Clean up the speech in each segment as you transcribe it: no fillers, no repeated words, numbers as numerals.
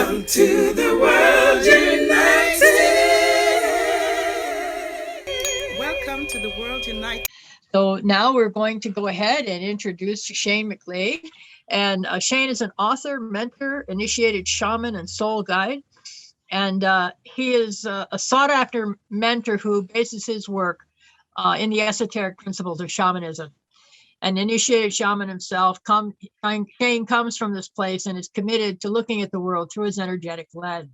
Welcome to the World United. Welcome to the World United. So now we're going to go ahead and introduce Shane McLeay. And Shane is an author, mentor, initiated shaman, and soul guide. And he is a sought-after mentor who bases his work in the esoteric principles of shamanism. An initiated shaman himself, Shane comes from this place and is committed to looking at the world through his energetic lens.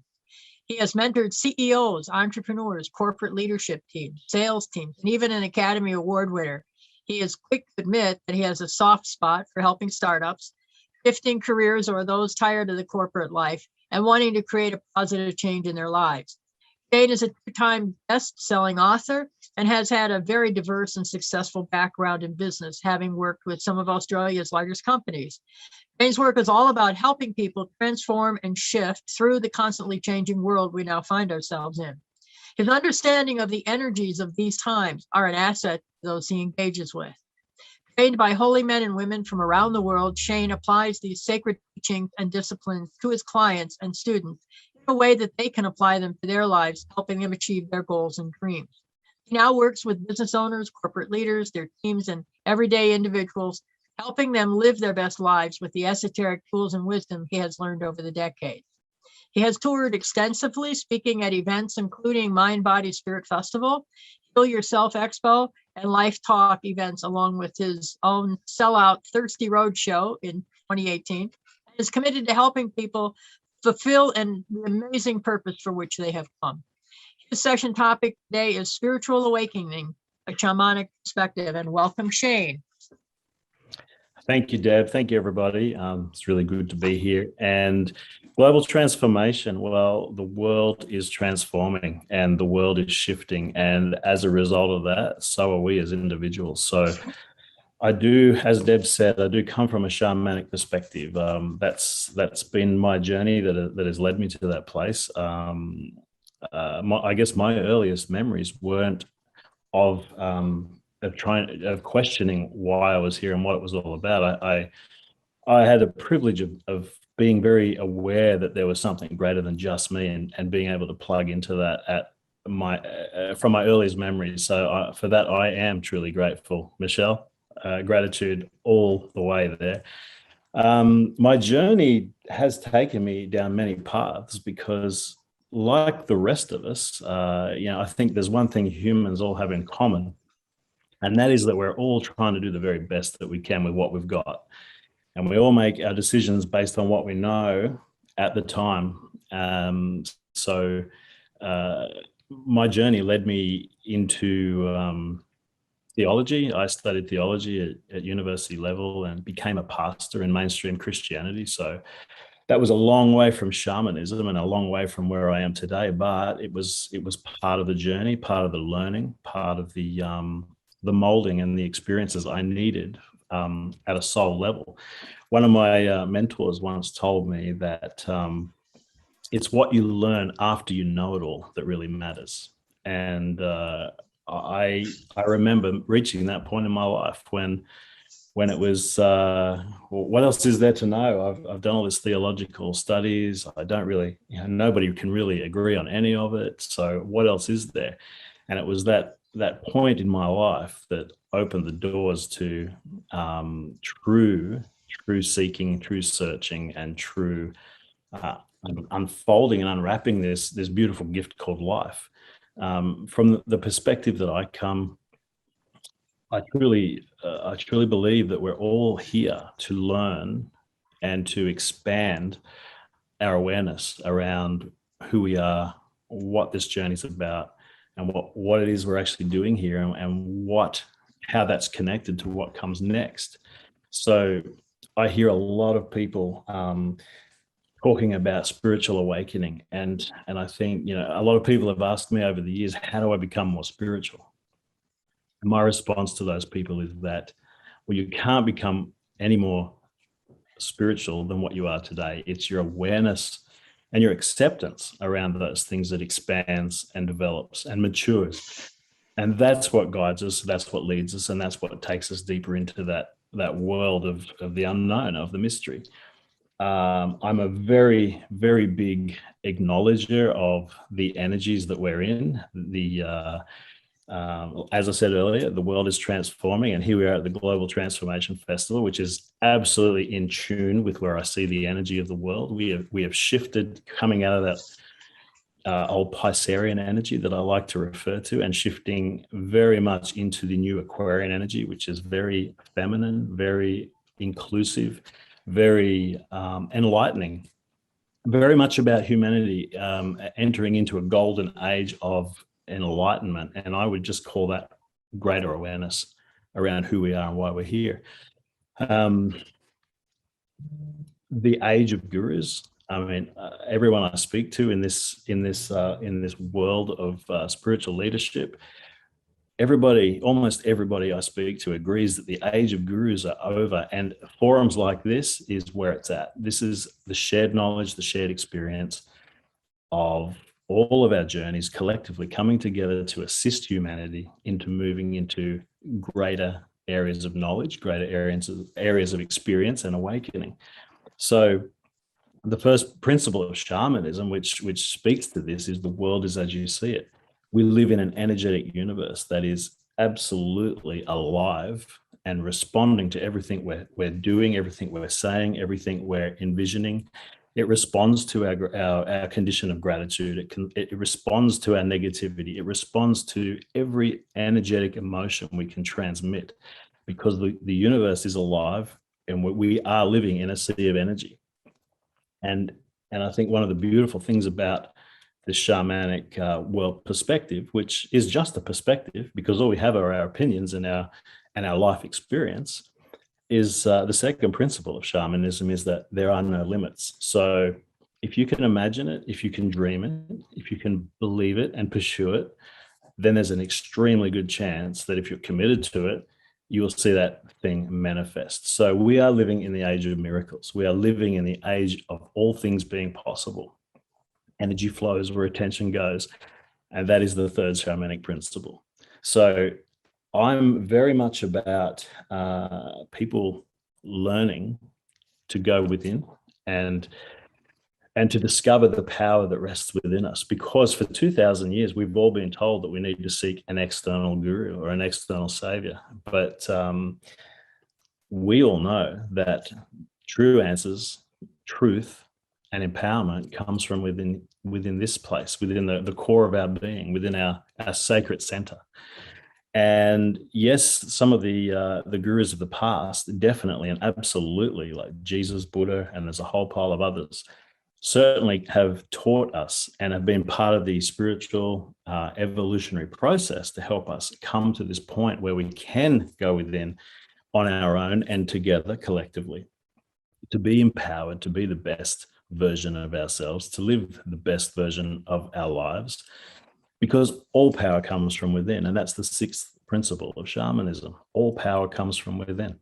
He has mentored CEOs, entrepreneurs, corporate leadership teams, sales teams, and even an Academy Award winner. He is quick to admit that he has a soft spot for helping startups, shifting careers or those tired of the corporate life, and wanting to create a positive change in their lives. Shane is a two-time best-selling author and has had a very diverse and successful background in business, having worked with some of Australia's largest companies. Shane's work is all about helping people transform and shift through the constantly changing world we now find ourselves in. His understanding of the energies of these times are an asset to those he engages with. Trained by holy men and women from around the world, Shane applies these sacred teachings and disciplines to his clients and students in a way that they can apply them to their lives, helping them achieve their goals and dreams. He now works with business owners, corporate leaders, their teams, and everyday individuals, helping them live their best lives with the esoteric tools and wisdom he has learned over the decades. He has toured extensively, speaking at events including Mind, Body, Spirit Festival, Heal Yourself Expo, and Life Talk events, along with his own sellout Thirsty Road show in 2018, and is committed to helping people fulfill the amazing purpose for which they have come. His session topic today is Spiritual Awakening, a Shamanic Perspective, and welcome, Shane. Thank you, Deb. Thank you, everybody. It's really good to be here. And global transformation, well, the world is transforming and the world is shifting. And as a result of that, so are we as individuals. So I do, as Deb said, I do come from a shamanic perspective. That's been my journey that has led me to that place. I guess my earliest memories weren't of questioning why I was here and what it was all about. I had the privilege of being very aware that there was something greater than just me, and being able to plug into that from my earliest memories. So for that, I am truly grateful, Michelle. Gratitude all the way there. My journey has taken me down many paths because, like the rest of us, I think there's one thing humans all have in common, and that is that we're all trying to do the very best that we can with what we've got. And we all make our decisions based on what we know at the time. So my journey led me into theology. I studied theology at university level and became a pastor in mainstream Christianity. So that was a long way from shamanism and a long way from where I am today, but it was part of the journey, part of the learning, part of the molding and the experiences I needed at a soul level. One of my mentors once told me that it's what you learn after you know it all that really matters. And I remember reaching that point in my life when it was, what else is there to know? I've done all this theological studies. I don't really, nobody can really agree on any of it. So what else is there? And it was that point in my life that opened the doors to true seeking, true searching, and true unfolding and unwrapping this beautiful gift called life. From the perspective that I come, I truly believe that we're all here to learn and to expand our awareness around who we are, what this journey is about, and what it is we're actually doing here, and how that's connected to what comes next. So I hear a lot of people talking about spiritual awakening, and I think a lot of people have asked me over the years, how do I become more spiritual? And my response to those people is that, well, you can't become any more spiritual than what you are today. It's your awareness and your acceptance around those things that expands and develops and matures. And that's what guides us, that's what leads us, and that's what takes us deeper into that world of the unknown, of the mystery. I'm a very, very big acknowledger of the energies that we're in. As I said earlier, the world is transforming, and here we are at the Global Transformation Festival, which is absolutely in tune with where I see the energy of the world. We have shifted, coming out of that old Piscean energy that I like to refer to, and shifting very much into the new Aquarian energy, which is very feminine, very inclusive, very enlightening, very much about humanity entering into a golden age of enlightenment. And I would just call that greater awareness around who we are and why we're here. The age of gurus. I mean, everyone I speak to in this world of spiritual leadership, almost everybody I speak to agrees that the age of gurus are over, and forums like this is where it's at. This is the shared knowledge, the shared experience of all of our journeys collectively coming together to assist humanity into moving into greater areas of knowledge, greater areas of experience and awakening. So the first principle of shamanism, which speaks to this, is the world is as you see it. We live in an energetic universe that is absolutely alive and responding to everything we're doing, everything we're saying, everything we're envisioning. It responds to our condition of gratitude. It responds to our negativity. It responds to every energetic emotion we can transmit, because the universe is alive and we are living in a sea of energy. And I think one of the beautiful things about the shamanic world perspective, which is just a perspective, because all we have are our opinions and our life experience, is the second principle of shamanism is that there are no limits. So if you can imagine it, if you can dream it, if you can believe it and pursue it, then there's an extremely good chance that if you're committed to it, you will see that thing manifest. So we are living in the age of miracles. We are living in the age of all things being possible. Energy flows where attention goes. And that is the third shamanic principle. So I'm very much about people learning to go within and to discover the power that rests within us. Because for 2,000 years, we've all been told that we need to seek an external guru or an external savior. But we all know that true answers, truth, and empowerment comes from within this place, within the core of our being, within our sacred center. And yes, some of the gurus of the past, definitely and absolutely, like Jesus, Buddha, and there's a whole pile of others, certainly have taught us and have been part of the spiritual evolutionary process to help us come to this point where we can go within on our own and together collectively to be empowered, to be the best version of ourselves, to live the best version of our lives, because all power comes from within. And that's the sixth principle of shamanism. All power comes from within.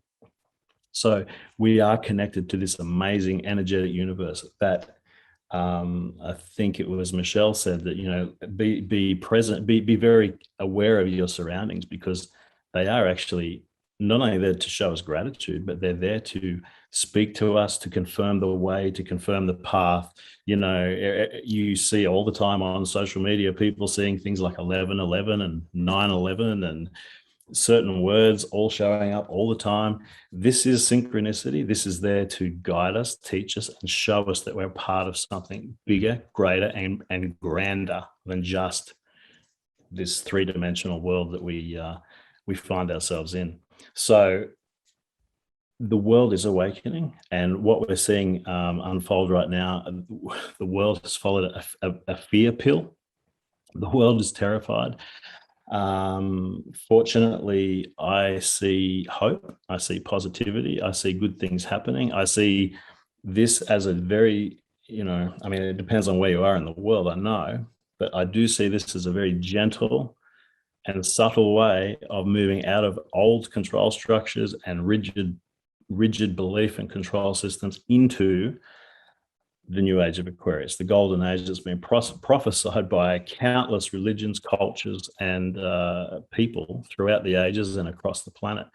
So we are connected to this amazing energetic universe that I think it was Michelle said that, you know, be present, be very aware of your surroundings, because they are actually not only there to show us gratitude, but they're there to speak to us, to confirm the way, to confirm the path. You know, you see all the time on social media, people seeing things like 11/11 and 9/11 and certain words all showing up all the time. This is synchronicity. This is there to guide us, teach us, and show us that we're part of something bigger, greater, and grander than just this three-dimensional world that we find ourselves in. So the world is awakening, and what we're seeing unfold right now, the world has followed a fear pill. The world is terrified. Fortunately, I see hope, I see positivity, I see good things happening. I see this as a very, you know, I mean, it depends on where you are in the world, I know, but I do see this as a very gentle and subtle way of moving out of old control structures and rigid belief and control systems into the new age of Aquarius, the golden age that's been prophesied by countless religions, cultures, and people throughout the ages and across the planet.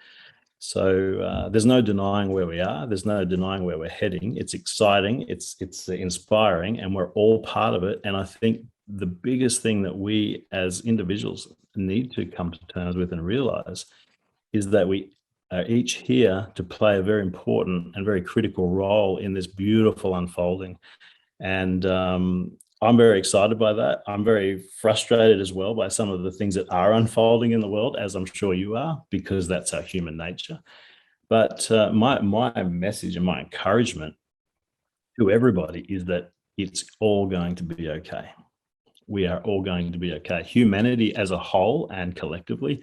So there's no denying where we are. There's no denying where we're heading. It's exciting. It's inspiring, and we're all part of it. And I think the biggest thing that we as individuals need to come to terms with and realize is that we are each here to play a very important and very critical role in this beautiful unfolding. And I'm very excited by that. I'm very frustrated as well by some of the things that are unfolding in the world, as I'm sure you are, because that's our human nature. But my message and my encouragement to everybody is that it's all going to be okay. We are all going to be okay. Humanity as a whole and collectively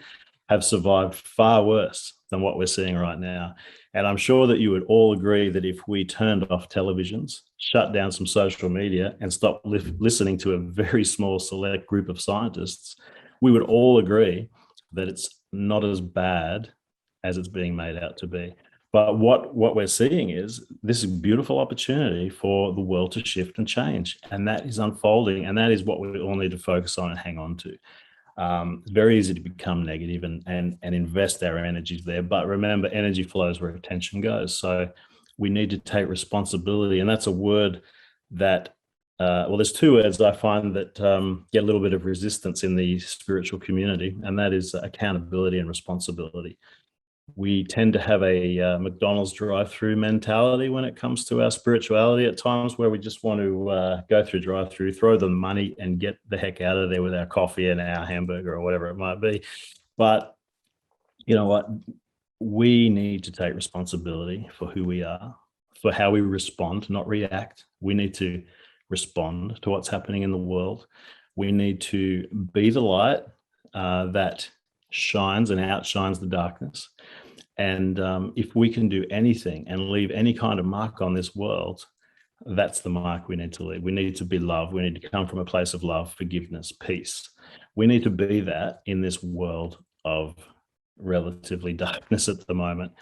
have survived far worse than what we're seeing right now. And I'm sure that you would all agree that if we turned off televisions, shut down some social media, and stopped listening to a very small select group of scientists, we would all agree that it's not as bad as it's being made out to be. But what we're seeing is this beautiful opportunity for the world to shift and change. And that is unfolding. And that is what we all need to focus on and hang on to. It's very easy to become negative and invest our energies there. But remember, energy flows where attention goes. So we need to take responsibility. And that's a word that, well, there's two words I find that get a little bit of resistance in the spiritual community, and that is accountability and responsibility. We tend to have a McDonald's drive-through mentality when it comes to our spirituality at times, where we just want to go through drive-through, throw the money and get the heck out of there with our coffee and our hamburger or whatever it might be. But you know what? We need to take responsibility for who we are, for how we respond, not react. We need to respond to what's happening in the world. We need to be the light that shines and outshines the darkness. And if we can do anything and leave any kind of mark on this world, that's the mark we need to leave. We need to be love. We need to come from a place of love, forgiveness, peace. We need to be that in this world of relatively darkness at the moment,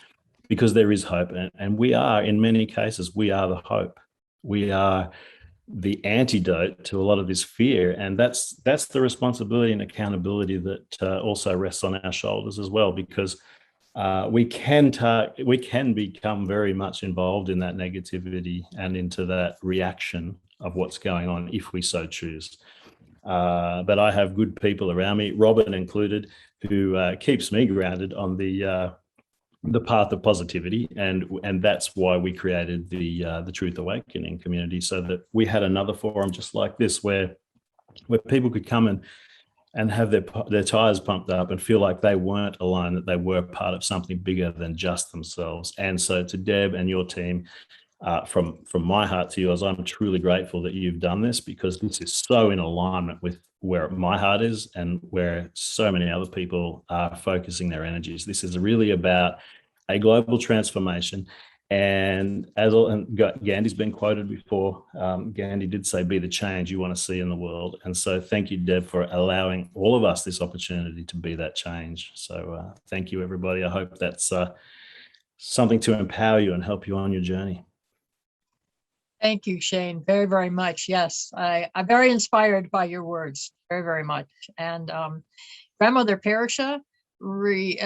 because there is hope. And we are, in many cases, we are the hope. We are the antidote to a lot of this fear. And that's the responsibility and accountability that also rests on our shoulders as well, because we can become very much involved in that negativity and into that reaction of what's going on if we so choose. But I have good people around me, Robin included, who keeps me grounded on the path of positivity, and that's why we created the Truth Awakening community, so that we had another forum just like this where people could come and have their tires pumped up and feel like they weren't alone, that they were part of something bigger than just themselves. And so to Deb and your team, from my heart to yours, I'm truly grateful that you've done this, because this is so in alignment with where my heart is and where so many other people are focusing their energies. This is really about a global transformation. And Gandhi's been quoted before. Gandhi did say, be the change you want to see in the world. And so thank you, Deb, for allowing all of us this opportunity to be that change. So thank you, everybody. I hope that's something to empower you and help you on your journey. Thank you, Shane, very, very much. Yes, I'm very inspired by your words, very, very much. And Grandmother Perisha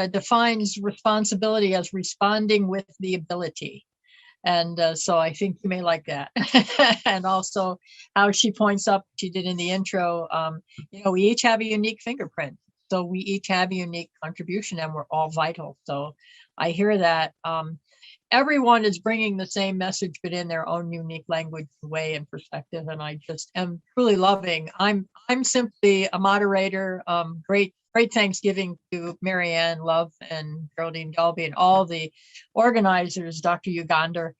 defines responsibility as responding with the ability. And so I think you may like that. And also how she points up, she did in the intro, we each have a unique fingerprint. So we each have a unique contribution, and we're all vital. So I hear that. Everyone is bringing the same message, but in their own unique language, way, and perspective. And I just am truly loving. I'm simply a moderator. Great Thanksgiving to Marianne Love and Geraldine Dalby and all the organizers, Dr. Yugandhar.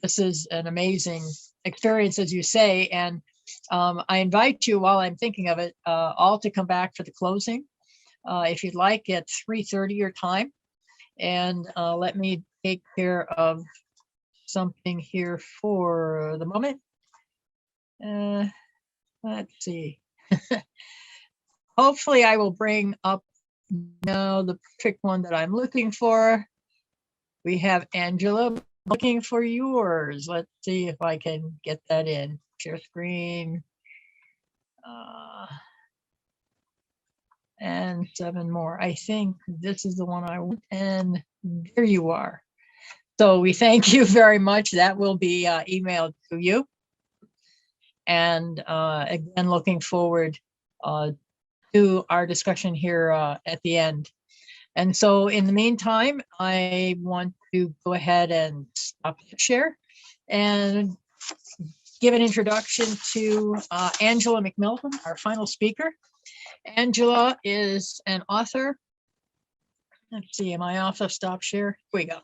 This is an amazing experience, as you say. And I invite you, while I'm thinking of it, all to come back for the closing, if you'd like, at 3:30 your time. And let me take care of something here for the moment. Let's see. Hopefully I will bring up now the perfect one that I'm looking for. We have Angela looking for yours. Let's see if I can get that in. Share screen. And 7 more. I think this is the one I want. And There you are. So we thank you very much. That will be emailed to you. And again, looking forward to our discussion here at the end. And so in the meantime, I want to go ahead and stop the share and give an introduction to Angela Mcmillan, our final speaker. Angela is an author. Let's see, am I off of stop share? Here we go.